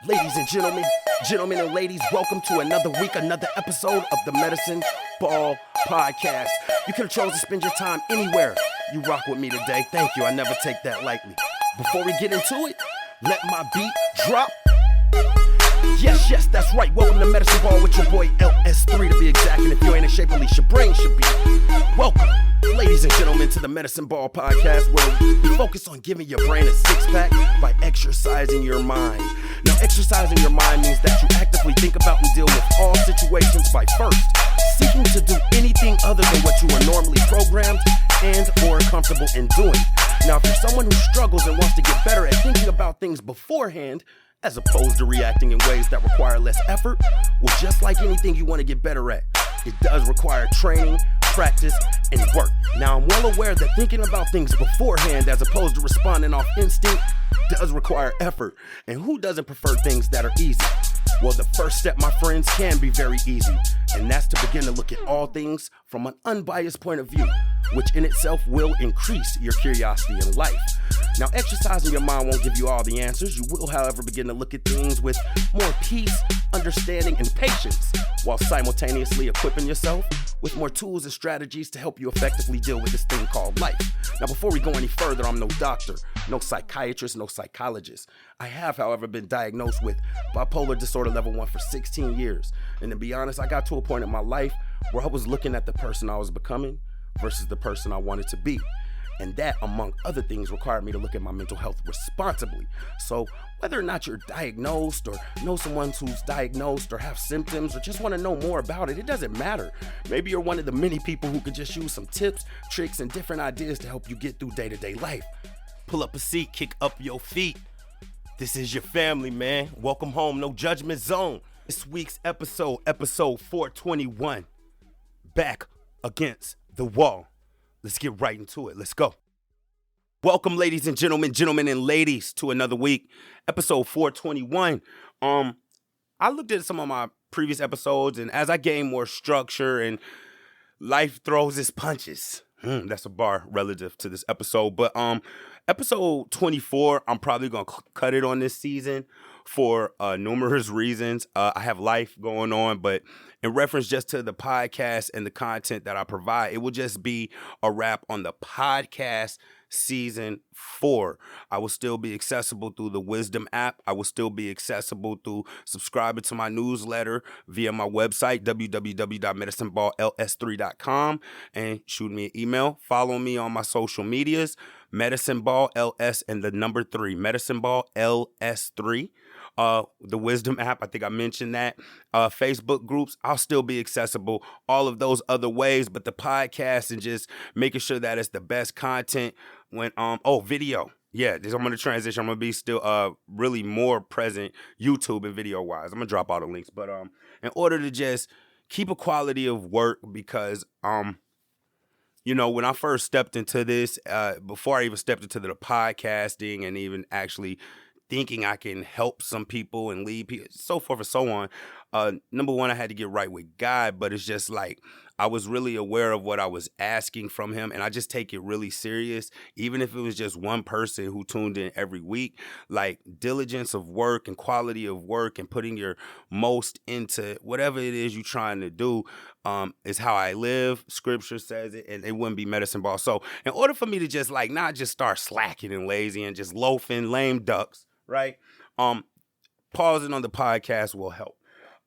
Ladies and gentlemen and ladies, welcome to another week, another episode of the Medicine Ball Podcast. You could have chosen to spend your time anywhere. You rock with me today. Thank you. I never take that lightly. Before we get into it, let my beat drop. Yes, that's right. Welcome to Medicine Ball with your boy LS3 to be exact. And if you ain't in shape, at least your brain should be. Welcome, ladies and gentlemen, to the Medicine Ball Podcast, where we focus on giving your brain a six-pack by exercising your mind. Now, exercising your mind means that you actively think about and deal with all situations by first seeking to do anything other than what you are normally programmed and or comfortable in doing. Now, if you're someone who struggles and wants to get better at thinking about things beforehand, as opposed to reacting in ways that require less effort, well, just like anything you want to get better at, it does require training, practice, and work. Now, I'm well aware that thinking about things beforehand as opposed to responding off instinct does require effort. And who doesn't prefer things that are easy? Well, the first step, my friends, can be very easy, and that's to begin to look at all things from an unbiased point of view, which in itself will increase your curiosity in life. Now, exercising your mind won't give you all the answers. You will, however, begin to look at things with more peace, understanding, and patience, while simultaneously equipping yourself with more tools and strategies to help you effectively deal with this thing called life. Now, before we go any further, I'm no doctor, no psychiatrist, no psychologist. I have, however, been diagnosed with bipolar disorder level 1 for 16 years. And to be honest, I got to a point in my life where I was looking at the person I was becoming versus the person I wanted to be. And that, among other things, required me to look at my mental health responsibly. So whether or not you're diagnosed or know someone who's diagnosed or have symptoms or just want to know more about it, it doesn't matter. Maybe you're one of the many people who could just use some tips, tricks, and different ideas to help you get through day-to-day life. Pull up a seat, kick up your feet. This is your family, man. Welcome home, no judgment zone. This week's episode 421, back against the wall. Let's get right into it. Let's go. Welcome, ladies and gentlemen and ladies, to another week, episode 421. I looked at some of my previous episodes, and as I gain more structure and life throws its punches, that's a bar relative to this episode. But episode 24, I'm probably gonna cut it on this season for numerous reasons. I have life going on, but in reference just to the podcast and the content that I provide, it will just be a wrap on the podcast season 4. I will still be accessible through the Wisdom app. I will still be accessible through subscribing to my newsletter via my website, www.medicineballls3.com, and shoot me an email. Follow me on my social medias, Medicine Ball LS and the number 3, Medicine Ball LS3. The Wisdom app, I think I mentioned that. Facebook groups, I'll still be accessible. All of those other ways, but the podcast and just making sure that it's the best content when, video. Yeah, I'm going to transition. I'm going to be still really more present YouTube and video wise. I'm going to drop all the links, but in order to just keep a quality of work, because when I first stepped into this, before I even stepped into the podcasting and even actually thinking I can help some people and lead people, so forth and so on. Number one, I had to get right with God, but it's just like I was really aware of what I was asking from him, and I just take it really serious. Even if it was just one person who tuned in every week, like diligence of work and quality of work and putting your most into whatever it is you're trying to do is how I live. Scripture says it, and it wouldn't be Medicine Ball. So in order for me to just like not just start slacking and lazy and just loafing, lame ducks, right? Pausing on the podcast will help.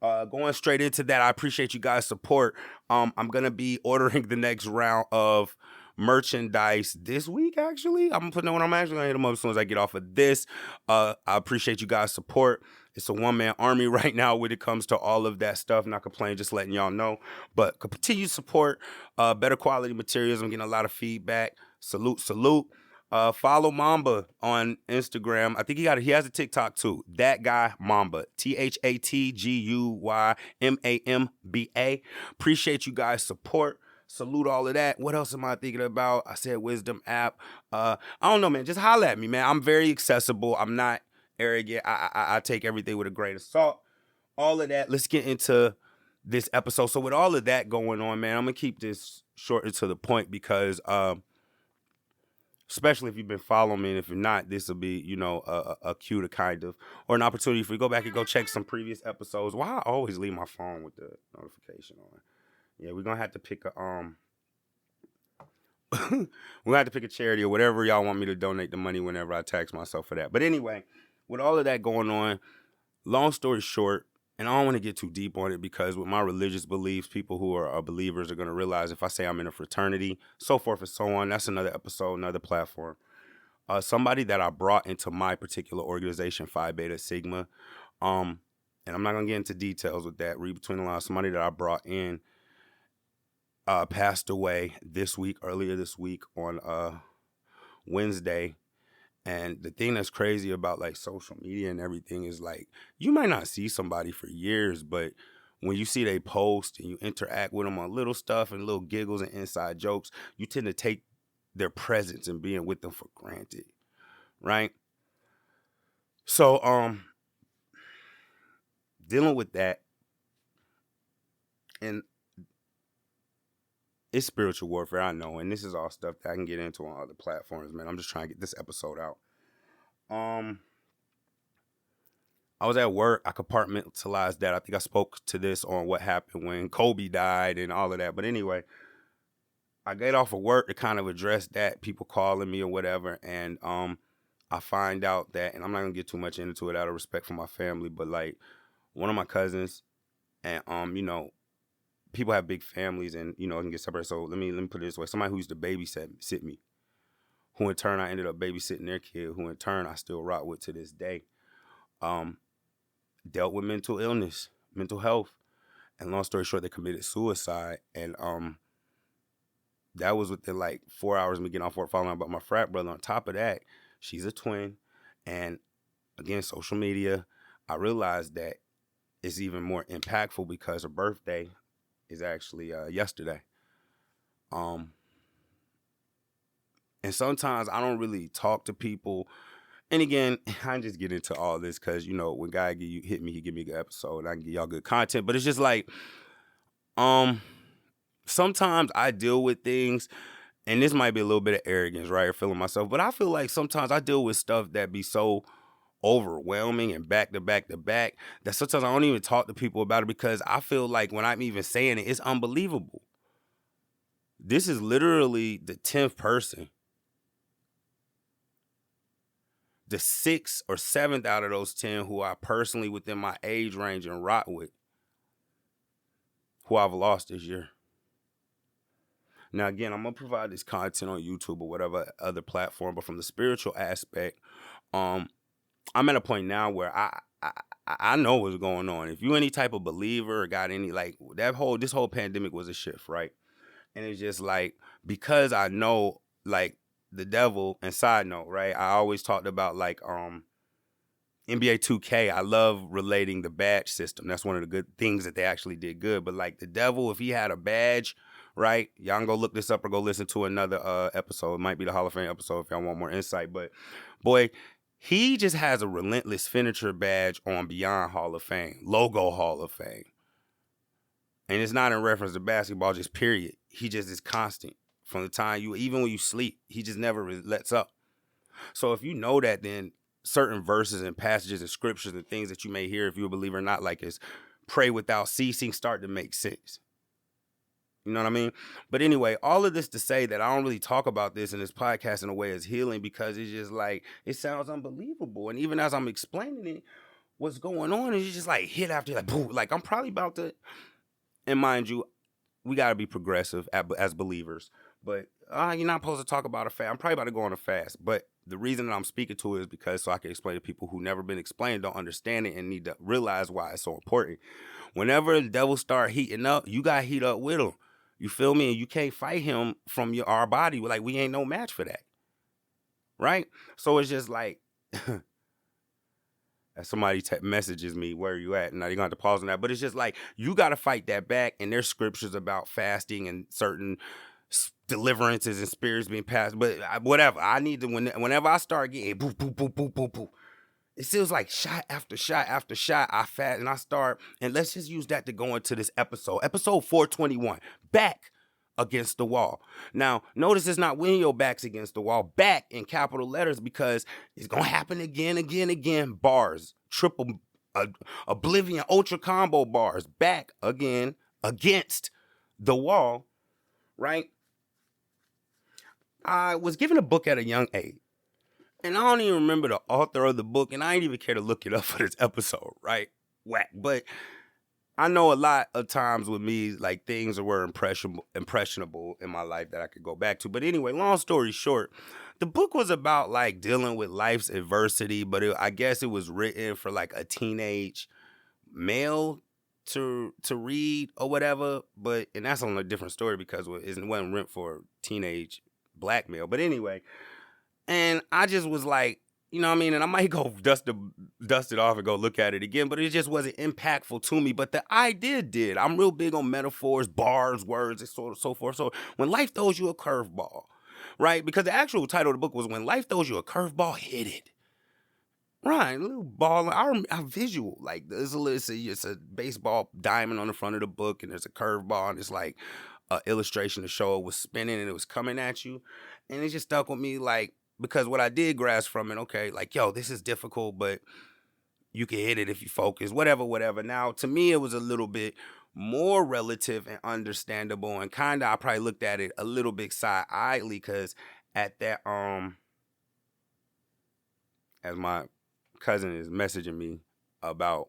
Going straight into that, I appreciate you guys' support. I'm gonna be ordering the next round of merchandise this week. Actually, I'm putting on. I'm actually gonna hit them up as soon as I get off of this. I appreciate you guys' support. It's a one-man army right now when it comes to all of that stuff. Not complaining, just letting y'all know. But continue support, better quality materials. I'm getting a lot of feedback. Salute. Follow Mamba on Instagram. I think he has a TikTok too. That guy Mamba. ThatGuyMamba. Appreciate you guys' support. Salute all of that. What else am I thinking about? I said Wisdom app. I don't know, man. Just holla at me, man. I'm very accessible. I'm not arrogant. I take everything with a grain of salt. All of that. Let's get into this episode. So with all of that going on, man, I'm gonna keep this short and to the point because especially if you've been following me. And if you're not, this will be, a cue to kind of, or an opportunity for you to go back and go check some previous episodes. Why I always leave my phone with the notification on? Yeah, we're gonna have to pick a we're gonna have to pick a charity or whatever y'all want me to donate the money whenever I tax myself for that. But anyway, with all of that going on, long story short, and I don't want to get too deep on it because with my religious beliefs, people who are believers are going to realize if I say I'm in a fraternity, so forth and so on, that's another episode, another platform. Somebody that I brought into my particular organization, Phi Beta Sigma, and I'm not going to get into details with that, read between the lines, somebody that I brought in passed away earlier this week on Wednesday. And the thing that's crazy about like social media and everything is like you might not see somebody for years, but when you see they post and you interact with them on little stuff and little giggles and inside jokes, you tend to take their presence and being with them for granted, right? So dealing with that, and it's spiritual warfare, I know, and this is all stuff that I can get into on other platforms, man. I'm just trying to get this episode out. I was at work. I compartmentalized that. I think I spoke to this on what happened when Kobe died and all of that. But anyway, I get off of work to kind of address that, people calling me or whatever. And I find out that, and I'm not going to get too much into it out of respect for my family, but like one of my cousins and, people have big families and, it can get separated. So let me put it this way. Somebody who used to babysit me, who in turn I ended up babysitting their kid, who in turn I still rock with to this day. Dealt with mental illness, mental health, and long story short, they committed suicide. And that was within like 4 hours of me getting off work, following about my frat brother. On top of that, she's a twin, and again, social media. I realized that it's even more impactful because her birthday is actually yesterday. And sometimes I don't really talk to people. And again, I just get into all this because, when God hit me, he give me a good episode and I can give y'all good content. But it's just like, sometimes I deal with things, and this might be a little bit of arrogance, right? Or feeling myself. But I feel like sometimes I deal with stuff that be so overwhelming and back to back to back that sometimes I don't even talk to people about it because I feel like when I'm even saying it, it's unbelievable. This is literally the 10th person. The 6th or 7th out of those 10 who I personally within my age range and rock with, who I've lost this year. Now, again, I'm going to provide this content on YouTube or whatever other platform, but from the spiritual aspect, I'm at a point now where I know what's going on. If you any type of believer or got any, like, this whole pandemic was a shift, right? And it's just like, because I know, like, the devil, and side note, right? I always talked about, like, NBA 2K, I love relating the badge system. That's one of the good things that they actually did good. But like the devil, if he had a badge, right? Y'all can go look this up or go listen to another episode. It might be the Hall of Fame episode if y'all want more insight. But boy, he just has a relentless finisher badge on Beyond Hall of Fame, logo Hall of Fame. And it's not in reference to basketball, just period. He just is constant. From the time even when you sleep, he just never lets up. So if you know that, then certain verses and passages and scriptures and things that you may hear, if you're a believer or not, like is pray without ceasing, start to make sense. You know what I mean? But anyway, all of this to say that I don't really talk about this in this podcast in a way as healing because it's just like, it sounds unbelievable. And even as I'm explaining it, what's going on is just like hit after like, boom, like I'm probably about to, and mind you, we got to be progressive as believers. But you're not supposed to talk about a fast. I'm probably about to go on a fast. But the reason that I'm speaking to it is because so I can explain to people who never been explained, don't understand it, and need to realize why it's so important. Whenever the devil start heating up, you got to heat up with him. You feel me? And you can't fight him from our body. Like, we ain't no match for that. Right? So it's just like... As somebody messages me, where are you at? Now you're going to have to pause on that. But it's just like, you got to fight that back. And there's scriptures about fasting and certain deliverances and spirits being passed. But whatever. I need to, whenever I start getting boop, boop, boop, boop, boop, boop. It feels like shot after shot after shot. I fast and I start. And let's just use that to go into this episode. Episode 421. Back against the wall. Now, notice it's not when your back's against the wall, back in capital letters, because it's going to happen again. Bars, triple, oblivion, ultra combo bars, back again against the wall, right? I was given a book at a young age, and I don't even remember the author of the book, and I ain't even care to look it up for this episode, right? Whack. But I know a lot of times with me, like, things were impressionable in my life that I could go back to. But anyway, long story short, the book was about, like, dealing with life's adversity, but I guess it was written for, like, a teenage male to read or whatever. And that's on a different story because it wasn't written for teenage black male. But anyway, and I just was like, you know what I mean? And I might go dust it off and go look at it again, but it just wasn't impactful to me. But the idea did. I'm real big on metaphors, bars, words, and so forth. So when life throws you a curveball, right? Because the actual title of the book was When Life Throws You a Curveball, Hit It. Right, a little ball. I visual. Like, it's a baseball diamond on the front of the book, and there's a curveball, and it's like an illustration to show it was spinning and it was coming at you. And it just stuck with me, like, because what I did grasp from it, okay, like, yo, this is difficult, but you can hit it if you focus, whatever. Now, to me, it was a little bit more relative and understandable, and kind of I probably looked at it a little bit side-eyedly, because at that, as my cousin is messaging me about,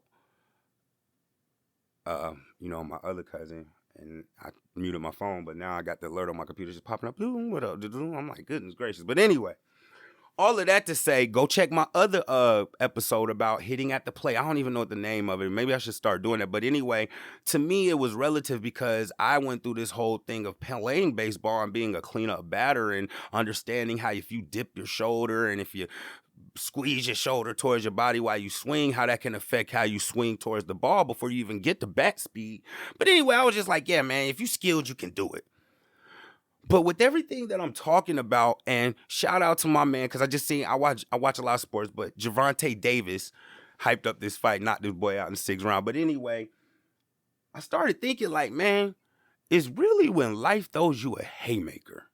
my other cousin, and I muted my phone, but now I got the alert on my computer just popping up. What up? I'm like, goodness gracious. But anyway, all of that to say, go check my other episode about hitting at the plate. I don't even know what the name of it. Maybe I should start doing that. But anyway, to me, it was relative because I went through this whole thing of playing baseball and being a cleanup batter and understanding how if you dip your shoulder and if you squeeze your shoulder towards your body while you swing, how that can affect how you swing towards the ball before you even get to bat speed. But anyway, I was just like, yeah, man, if you skilled, you can do it. But with everything that I'm talking about, and shout out to my man, because I watch a lot of sports, but Gervonta Davis hyped up this fight, knocked this boy out in the 6th round. But anyway, I started thinking, like, man, it's really when life throws you a haymaker,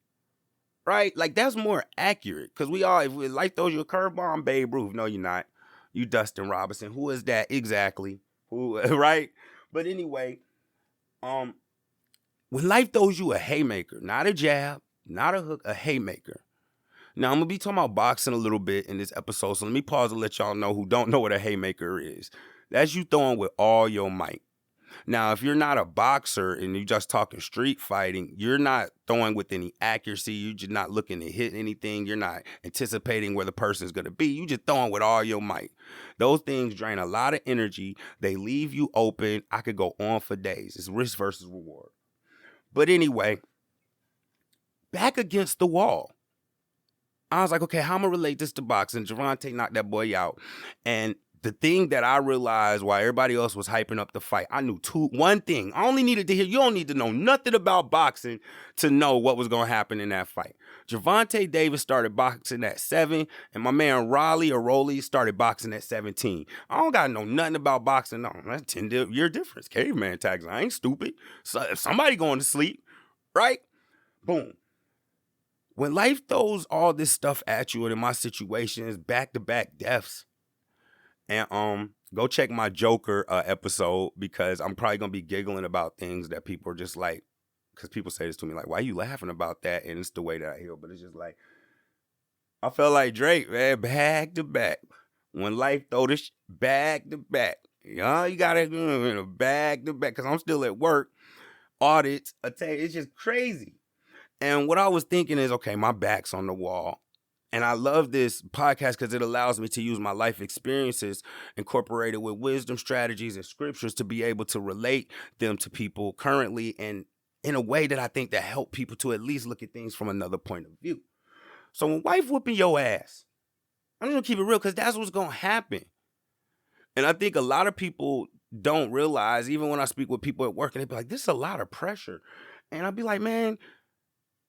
right? Like, that's more accurate, because if life throws you a curveball, I'm Babe Ruth. No, you're not. You Dustin Robinson. Who is that exactly? Who, right? But anyway, when life throws you a haymaker, not a jab, not a hook, a haymaker. Now, I'm going to be talking about boxing a little bit in this episode, so let me pause and let y'all know who don't know what a haymaker is. That's you throwing with all your might. Now, if you're not a boxer and you're just talking street fighting, you're not throwing with any accuracy. You're just not looking to hit anything. You're not anticipating where the person's going to be. You're just throwing with all your might. Those things drain a lot of energy. They leave you open. I could go on for days. It's risk versus reward. But anyway, back against the wall. I was like, okay, how am I going to relate this to boxing? Gervonta knocked that boy out. And the thing that I realized while everybody else was hyping up the fight, I knew one thing. I only needed to hear, you don't need to know nothing about boxing to know what was going to happen in that fight. Gervonta Davis started boxing at 7, and my man Rolly started boxing at 17. I don't got to know nothing about boxing. No, that's 10-year difference. Caveman tags. I ain't stupid. So if somebody going to sleep, right? Boom. When life throws all this stuff at you, and in my situation is back-to-back deaths, and go check my Joker episode, because I'm probably going to be giggling about things that people are just like, because people say this to me, like, why are you laughing about that? And it's the way that I heal. But it's just like, I felt like Drake, man, back to back. When life throw this back to back. You know, you got to back to back, because I'm still at work. Audits, it's just crazy. And what I was thinking is, okay, my back's on the wall. And I love this podcast because it allows me to use my life experiences incorporated with wisdom, strategies, and scriptures to be able to relate them to people currently, and in a way that I think that help people to at least look at things from another point of view. So when wife whooping your ass, I'm just going to keep it real, because that's what's going to happen. And I think a lot of people don't realize, even when I speak with people at work, and they be like, this is a lot of pressure. And I'd be like, man,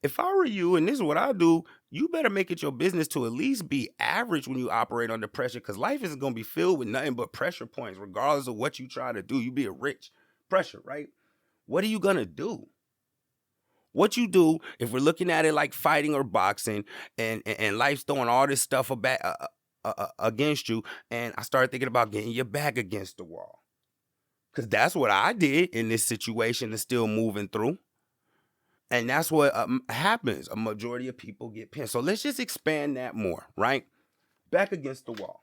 if I were you, and this is what I do, you better make it your business to at least be average when you operate under pressure, because life isn't going to be filled with nothing but pressure points, regardless of what you try to do. You be a rich pressure, right? What are you going to do? What you do, if we're looking at it like fighting or boxing, and life's throwing all this stuff against you, and I started thinking about getting your back against the wall. Because that's what I did in this situation and still moving through. And that's what happens. A majority of people get pinned. So let's just expand that more, right? Back against the wall.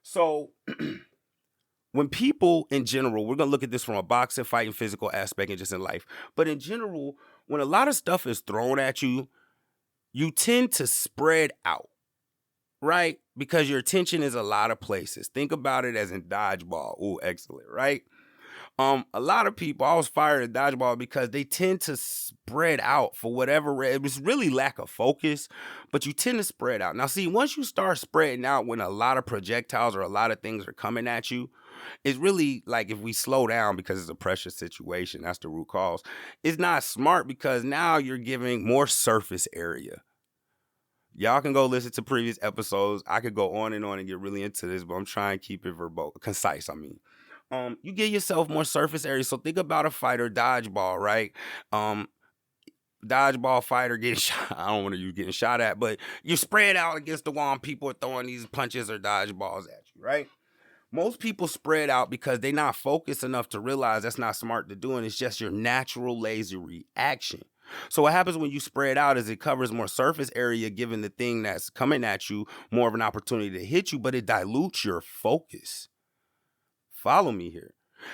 So when people in general, we're going to look at this from a boxing, fighting, physical aspect and just in life. But in general, when a lot of stuff is thrown at you, you tend to spread out, right? Because your attention is a lot of places. Think about it as in dodgeball. Ooh, excellent, right? A lot of people, I was fired at dodgeball because they tend to spread out for whatever. It was really lack of focus, but you tend to spread out. Now, see, once you start spreading out when a lot of projectiles or a lot of things are coming at you, it's really like if we slow down because it's a pressure situation, that's the root cause. It's not smart because now you're giving more surface area. Y'all can go listen to previous episodes. I could go on and get really into this, but I'm trying to keep it concise, I mean. You give yourself more surface area. So think about a fighter, dodgeball, right? Dodgeball fighter getting shot. I don't want to use getting shot at, but you spread out against the wall and people are throwing these punches or dodgeballs at you, right? Most people spread out because they're not focused enough to realize that's not smart to do, and it's just your natural lazy reaction. So what happens when you spread out is it covers more surface area, giving the thing that's coming at you more of an opportunity to hit you, but it dilutes your focus. Follow me here.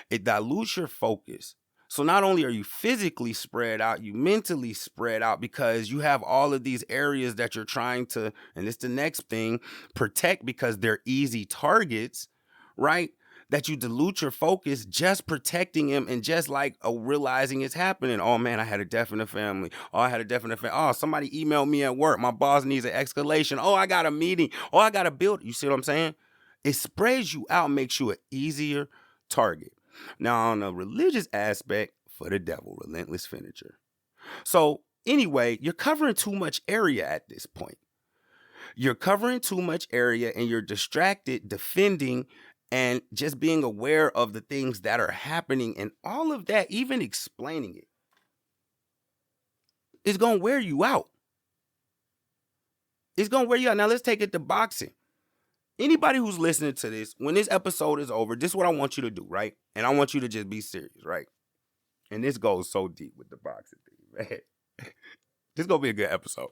It dilutes your focus. So not only are you physically spread out, you mentally spread out because you have all of these areas that you're trying to, and it's the next thing, protect because they're easy targets, right? That you dilute your focus just protecting him and just like realizing it's happening. Oh man, I had a death in the family. Oh, I had a death in the family. Oh, somebody emailed me at work. My boss needs an escalation. Oh, I got a meeting. Oh, I got to build. You see what I'm saying? It spreads you out, makes you an easier target. Now, on a religious aspect, for the devil, relentless finisher. So, anyway, you're covering too much area at this point. You're covering too much area and you're distracted, defending, and just being aware of the things that are happening and all of that, even explaining it, is going to wear you out. It's going to wear you out. Now, let's take it to boxing. Anybody who's listening to this, when this episode is over, this is what I want you to do, right? And I want you to just be serious, right? And this goes so deep with the boxing thing, man. This is gonna be a good episode.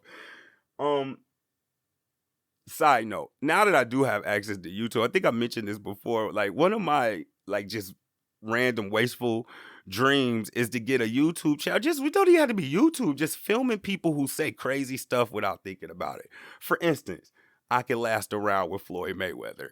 Side note, now that I do have access to YouTube, I think I mentioned this before. Like one of my just random wasteful dreams is to get a YouTube channel. We don't even have to be YouTube, just filming people who say crazy stuff without thinking about it. For instance, I can last around with Floyd Mayweather.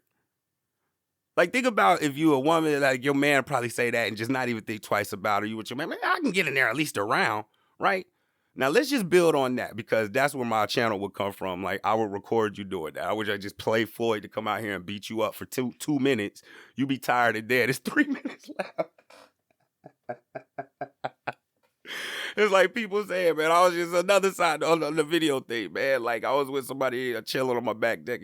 Like, think about if you a woman, like your man probably say that and just not even think twice about it. You with your man, I can get in there at least around, right? Now, let's just build on that because that's where my channel would come from. Like, I would record you doing that. I would just play Floyd to come out here and beat you up for two minutes. You be tired and dead. It's 3 minutes left. It's like people saying, man, I was just another side on the video thing, man. Like I was with somebody chilling on my back deck.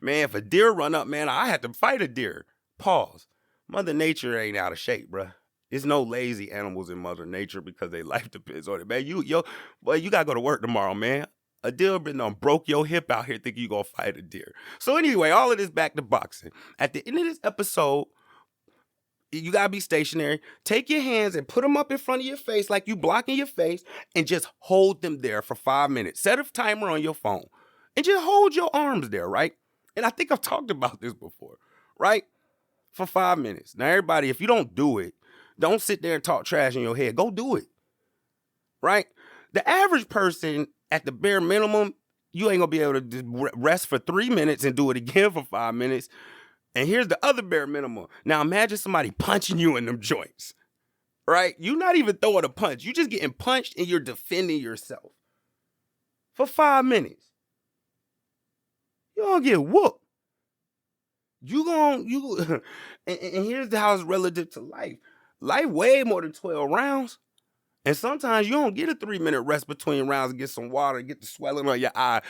Man, if a deer run up, man, I had to fight a deer. Pause. Mother Nature ain't out of shape, bruh. There's no lazy animals in Mother Nature because their life depends on it, man. You gotta go to work tomorrow, man. A deer been broke your hip out here thinking you gonna fight a deer. So anyway, all of this back to boxing. At the end of this episode, you gotta be stationary. Take your hands and put them up in front of your face like you blocking your face and just hold them there for 5 minutes. Set a timer on your phone and just hold your arms there, right? And I think I've talked about this before, right? For 5 minutes. Now, everybody, if you don't do it, don't sit there and talk trash in your head. Go do it, right? The average person, at the bare minimum, you ain't gonna be able to rest for 3 minutes and do it again for 5 minutes. And here's the other bare minimum. Now imagine somebody punching you in them joints, right? You're not even throwing a punch. You're just getting punched and you're defending yourself for 5 minutes. You're gonna get whooped. And here's how it's relative to life. Life way more than 12 rounds. And sometimes you don't get a 3 minute rest between rounds and get some water and get the swelling on your eye,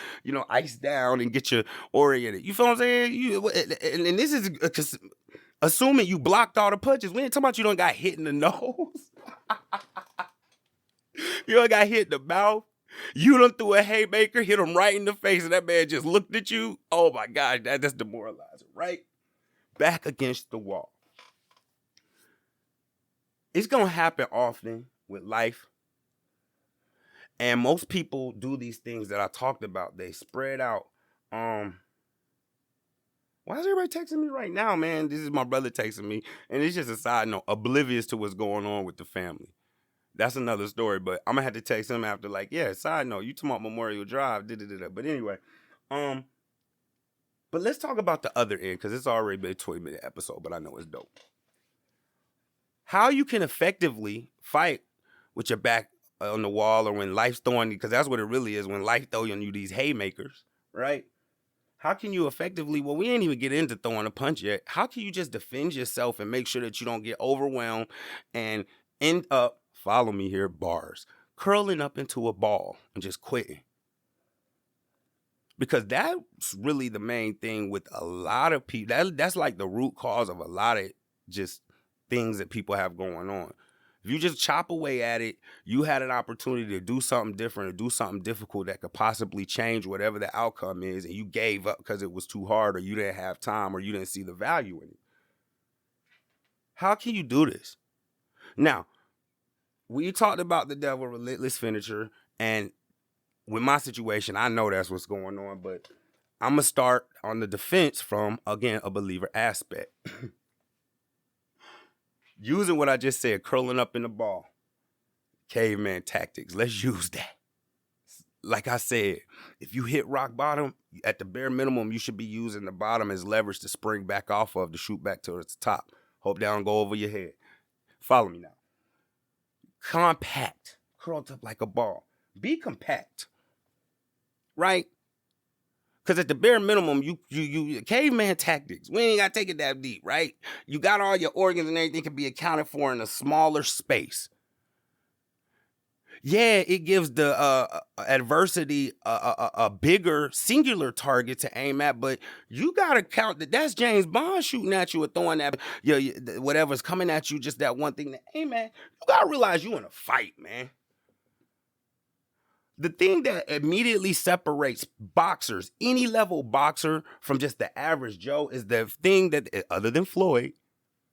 ice down and get you oriented. You feel what I'm saying? And this is assuming you blocked all the punches. We ain't talking about you don't got hit in the nose. You done got hit in the mouth. You done threw a haymaker, hit him right in the face, and that man just looked at you. Oh my God, that's demoralizing, right? Back against the wall. It's going to happen often with life. And most people do these things that I talked about. They spread out. Why is everybody texting me right now, man? This is my brother texting me. And it's just a side note, oblivious to what's going on with the family. That's another story, but I'm going to have to text him after, like, yeah, side note, you talking about Memorial Drive, da-da-da-da. But anyway, but let's talk about the other end, because it's already been a 20-minute episode, but I know it's dope. How you can effectively fight with your back on the wall, or when life's throwing you, because that's what it really is, when life throwing you these haymakers, right? How can you effectively, well, we ain't even get into throwing a punch yet. How can you just defend yourself and make sure that you don't get overwhelmed and end up, follow me here, bars, curling up into a ball and just quitting? Because that's really the main thing with a lot of people. That's like the root cause of a lot of just things that people have going on. If you just chop away at it, you had an opportunity to do something different or do something difficult that could possibly change whatever the outcome is, and you gave up because it was too hard, or you didn't have time, or you didn't see the value in it. How can you do this? Now, we talked about the devil, relentless finisher, and with my situation, I know that's what's going on, but I'm going to start on the defense from, again, a believer aspect. Using what I just said, curling up in the ball, caveman tactics. Let's use that. Like I said, if you hit rock bottom, at the bare minimum, you should be using the bottom as leverage to spring back off of, to shoot back to the top. Hope that don't go over your head. Follow me now. Compact, curled up like a ball. Be compact, right? Because at the bare minimum, you caveman tactics. We ain't got to take it that deep, right? You got all your organs and everything can be accounted for in a smaller space. Yeah, it gives the adversity a bigger singular target to aim at, but you got to count that's James Bond shooting at you or throwing that, whatever's coming at you, just that one thing to aim at. You got to realize you in a fight, man. The thing that immediately separates boxers, any level boxer, from just the average Joe is the thing that, other than Floyd,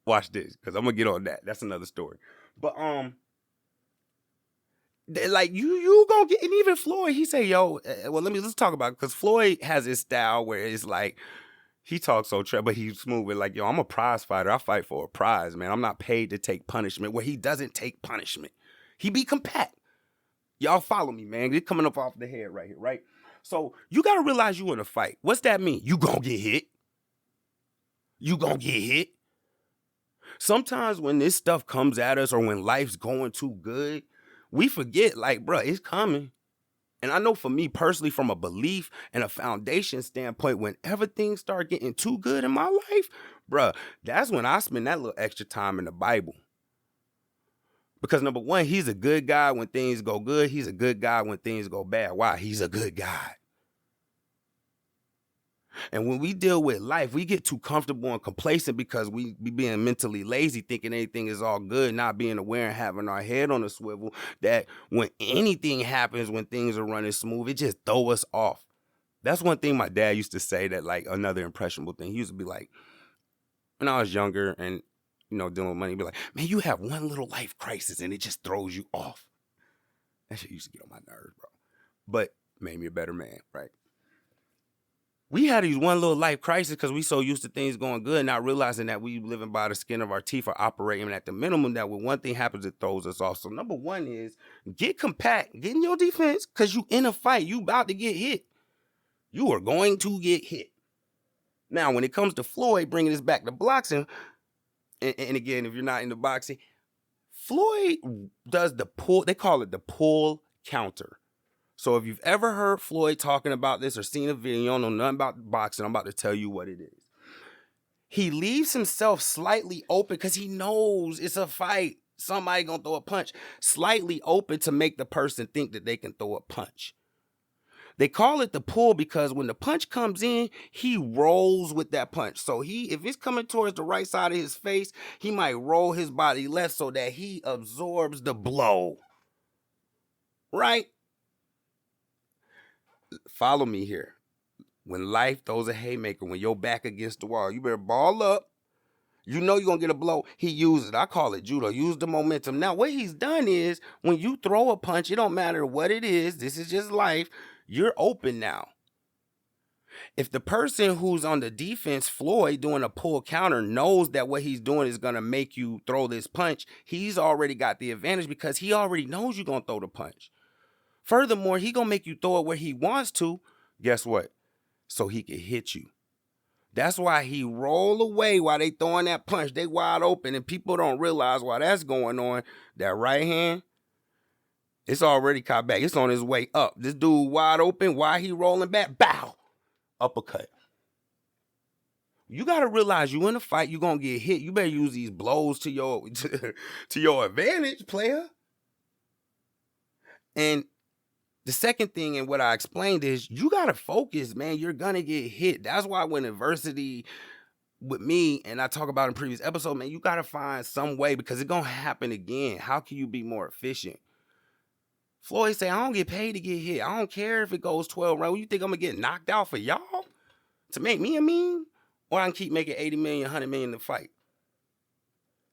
watch this, because I'm going to get on that. That's another story. But, like, you gonna get, and even Floyd, he say, yo, well, let's talk about it, because Floyd has his style where it's like, he talks so but he's smooth with, like, yo, I'm a prize fighter. I fight for a prize, man. I'm not paid to take punishment, where he doesn't take punishment. He be compact. Y'all follow me, man. They're coming up off the head right here, right? So you got to realize you in a fight. What's that mean? You gonna get hit. You gonna get hit. Sometimes when this stuff comes at us, or when life's going too good, we forget, like, bro, it's coming. And I know for me personally, from a belief and a foundation standpoint, whenever things start getting too good in my life, bro, that's when I spend that little extra time in the Bible. Because number one, he's a good guy when things go good. He's a good guy when things go bad. Why? He's a good guy. And when we deal with life, we get too comfortable and complacent because we be being mentally lazy, thinking anything is all good, not being aware and having our head on a swivel, that when anything happens, when things are running smooth, it just throw us off. That's one thing my dad used to say, that, like, another impressionable thing. He used to be like, when I was younger and, dealing with money, he'd be like, man, you have one little life crisis and it just throws you off. That shit used to get on my nerves, bro. But made me a better man, right? We had these one little life crisis because we so used to things going good, not realizing that we living by the skin of our teeth, or operating at the minimum, that when one thing happens, it throws us off. So number one is get compact, get in your defense, because you in a fight. You about to get hit. You are going to get hit. Now, when it comes to Floyd, bringing this back to boxing, and again, if you're not into boxing, Floyd does the pull. They call it the pull counter. So if you've ever heard Floyd talking about this or seen a video, you don't know nothing about boxing, I'm about to tell you what it is. He leaves himself slightly open because he knows it's a fight. Somebody gonna throw a punch. Slightly open to make the person think that they can throw a punch. They call it the pull because when the punch comes in, he rolls with that punch. So if it's coming towards the right side of his face, he might roll his body left so that he absorbs the blow. right? Follow me here. When life throws a haymaker, when you're back against the wall, you better ball up. You know you're going to get a blow. He uses it. I call it judo. Use the momentum. Now, what he's done is when you throw a punch, it don't matter what it is. This is just life. You're open now. If the person who's on the defense, Floyd, doing a pull counter, knows that what he's doing is going to make you throw this punch, he's already got the advantage because he already knows you're going to throw the punch. Furthermore, he going to make you throw it where he wants to. Guess what? So he can hit you. That's why he roll away while they throwing that punch. They wide open, and people don't realize why that's going on. That right hand, it's already caught back. It's on his way up. This dude wide open. Why he rolling back? Bow. Uppercut. You got to realize you in a fight, you're going to get hit. You better use these blows to your advantage, player. And the second thing and what I explained is you got to focus, man. You're going to get hit. That's why when adversity with me, and I talk about in previous episode, man, you got to find some way because it's going to happen again. How can you be more efficient? Floyd say, I don't get paid to get hit. I don't care if it goes 12 rounds. You think I'm going to get knocked out for y'all to make me a meme? Or I can keep making 80 million, 100 million to fight.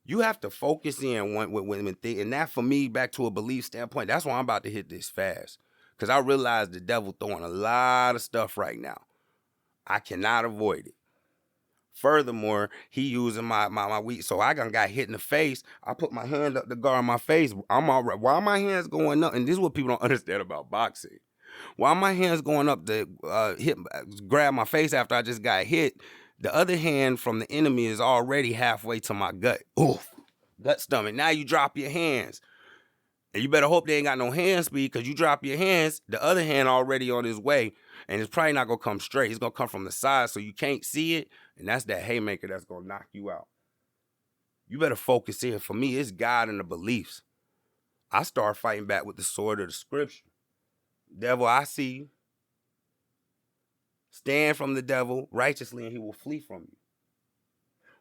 You have to focus in when and that for me, back to a belief standpoint, that's why I'm about to hit this fast. Because I realize the devil throwing a lot of stuff right now. I cannot avoid it. Furthermore, he using my weak. So I got hit in the face. I put my hand up to guard my face. I'm all right. Why my hands going up? And this is what people don't understand about boxing. Why my hands going up to grab my face after I just got hit, the other hand from the enemy is already halfway to my gut. Oof. Gut stomach. Now you drop your hands. And you better hope they ain't got no hand speed because you drop your hands, the other hand already on his way. And it's probably not going to come straight. It's going to come from the side so you can't see it. And that's that haymaker that's going to knock you out. You better focus in. For me, it's God and the beliefs. I start fighting back with the sword of the scripture. Devil, I see you. Stand from the devil righteously and he will flee from you.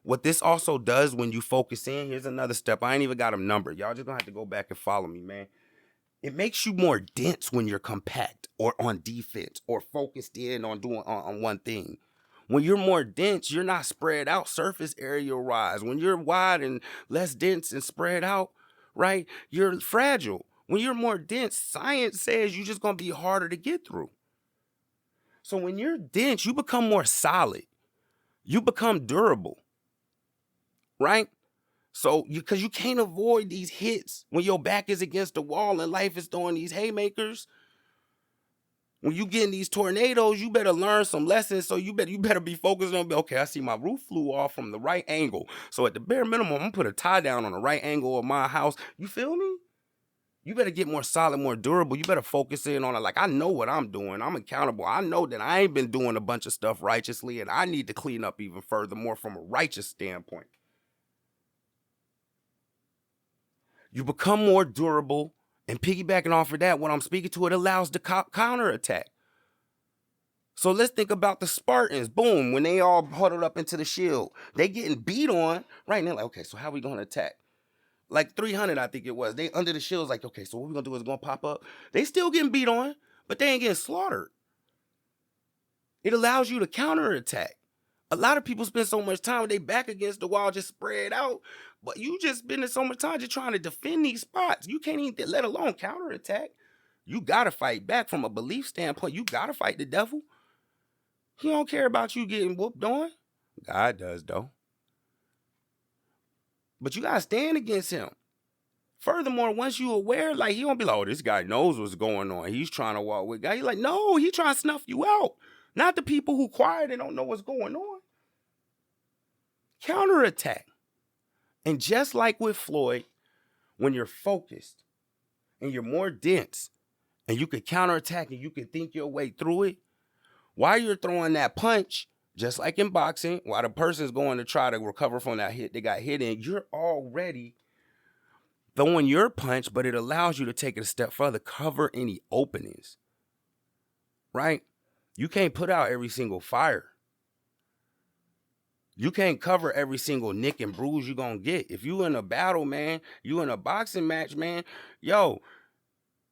What this also does when you focus in, here's another step. I ain't even got them numbered. Y'all just gonna have to go back and follow me, man. It makes you more dense when you're compact or on defense or focused in on doing on one thing. When you're more dense, you're not spread out surface area wise. When you're wide and less dense and spread out, right, you're fragile. When you're more dense, science says you're just gonna be harder to get through. So when you're dense, you become more solid. You become durable, right? So because you can't avoid these hits when your back is against the wall and life is throwing these haymakers. When you get in these tornadoes, you better learn some lessons. So you better be focused on, okay, I see my roof flew off from the right angle. So at the bare minimum, I'm gonna put a tie down on the right angle of my house. You feel me? You better get more solid, more durable. You better focus in on it. Like, I know what I'm doing. I'm accountable. I know that I ain't been doing a bunch of stuff righteously, and I need to clean up even further, more from a righteous standpoint. You become more durable, and piggybacking off of that, when I'm speaking to it, allows the counterattack. So let's think about the Spartans. Boom, when they all huddled up into the shield, they getting beat on, right? And they're like, okay, so how we going to attack? Like 300, I think it was. They under the shields like, okay, so what we going to do is going to pop up. They still getting beat on, but they ain't getting slaughtered. It allows you to counterattack. A lot of people spend so much time with their back against the wall just spread out, but you just spending so much time just trying to defend these spots. You can't even, let alone counterattack. You got to fight back from a belief standpoint. You got to fight the devil. He don't care about you getting whooped on. God does, though. But you got to stand against him. Furthermore, once you aware, like, he don't be like, oh, this guy knows what's going on. He's trying to walk with God. He's like, no, he trying to snuff you out. Not the people who quiet and don't know what's going on. Counterattack. And just like with Floyd, when you're focused and you're more dense and you can counterattack and you can think your way through it, while you're throwing that punch, just like in boxing, while the person's going to try to recover from that hit they got hit in, you're already throwing your punch, but it allows you to take it a step further, cover any openings, right? You can't put out every single fire. You can't cover every single nick and bruise you're going to get. If you in a battle, man, you in a boxing match, man, yo,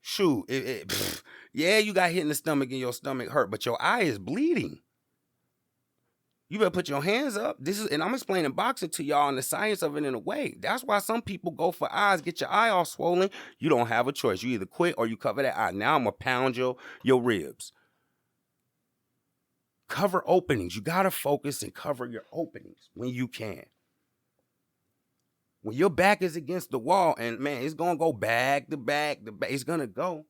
Shoot, yeah, you got hit in the stomach and your stomach hurt, but your eye is bleeding. You better put your hands up. And I'm explaining boxing to y'all and the science of it in a way. That's why some people go for eyes, get your eye all swollen. You don't have a choice. You either quit or you cover that eye. Now I'm gonna pound your ribs. Cover openings. You gotta focus and cover your openings when you can. When your back is against the wall, and man, it's gonna go back to back to back. It's gonna go.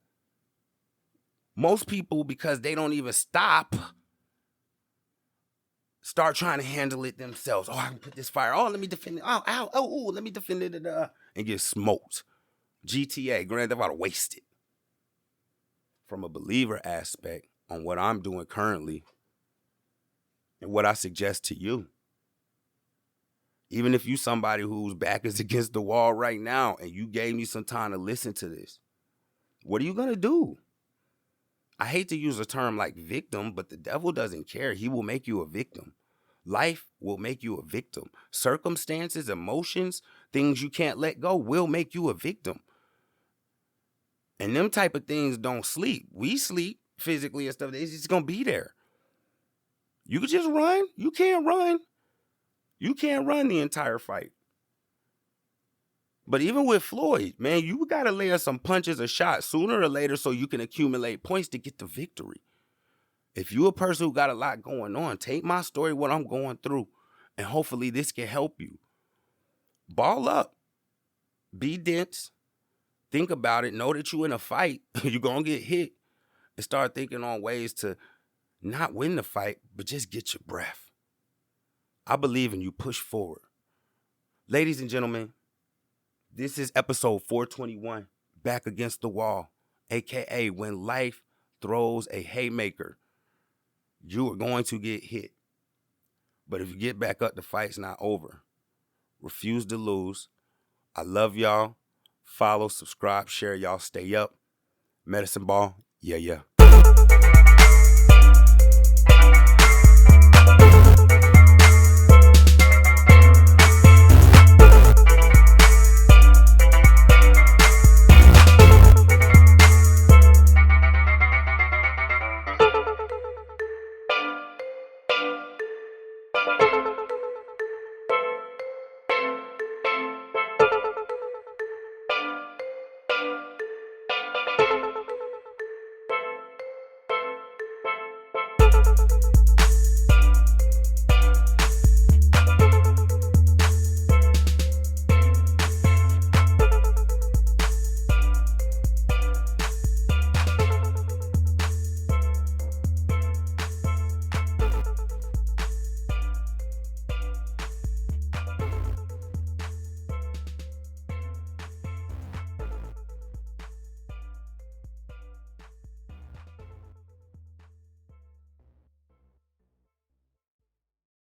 Most people, because they don't even stop, start trying to handle it themselves. Oh, I can put this fire. Oh, let me defend it. Oh, ow, oh, ooh, let me defend it. And get smoked. GTA, Grand Theft Auto, wasted. From a believer aspect on what I'm doing currently and what I suggest to you. Even if you somebody whose back is against the wall right now and you gave me some time to listen to this, what are you going to do? I hate to use a term like victim, but the devil doesn't care. He will make you a victim. Life will make you a victim. Circumstances, emotions, things you can't let go will make you a victim. And them type of things don't sleep. We sleep physically and stuff. It's just going to be there. You could just run. You can't run. You can't run the entire fight. But even with Floyd, man, you got to layer some punches or shots sooner or later so you can accumulate points to get the victory. If you're a person who got a lot going on, take my story, what I'm going through, and hopefully this can help you. Ball up. Be dense. Think about it. Know that you're in a fight. You're going to get hit. And start thinking on ways to not win the fight, but just get your breath. I believe in you. Push forward. Ladies and gentlemen, this is episode 421, Back Against the Wall, a.k.a. when life throws a haymaker, you are going to get hit. But if you get back up, the fight's not over. Refuse to lose. I love y'all. Follow, subscribe, share. Y'all stay up. Medicine Ball, yeah.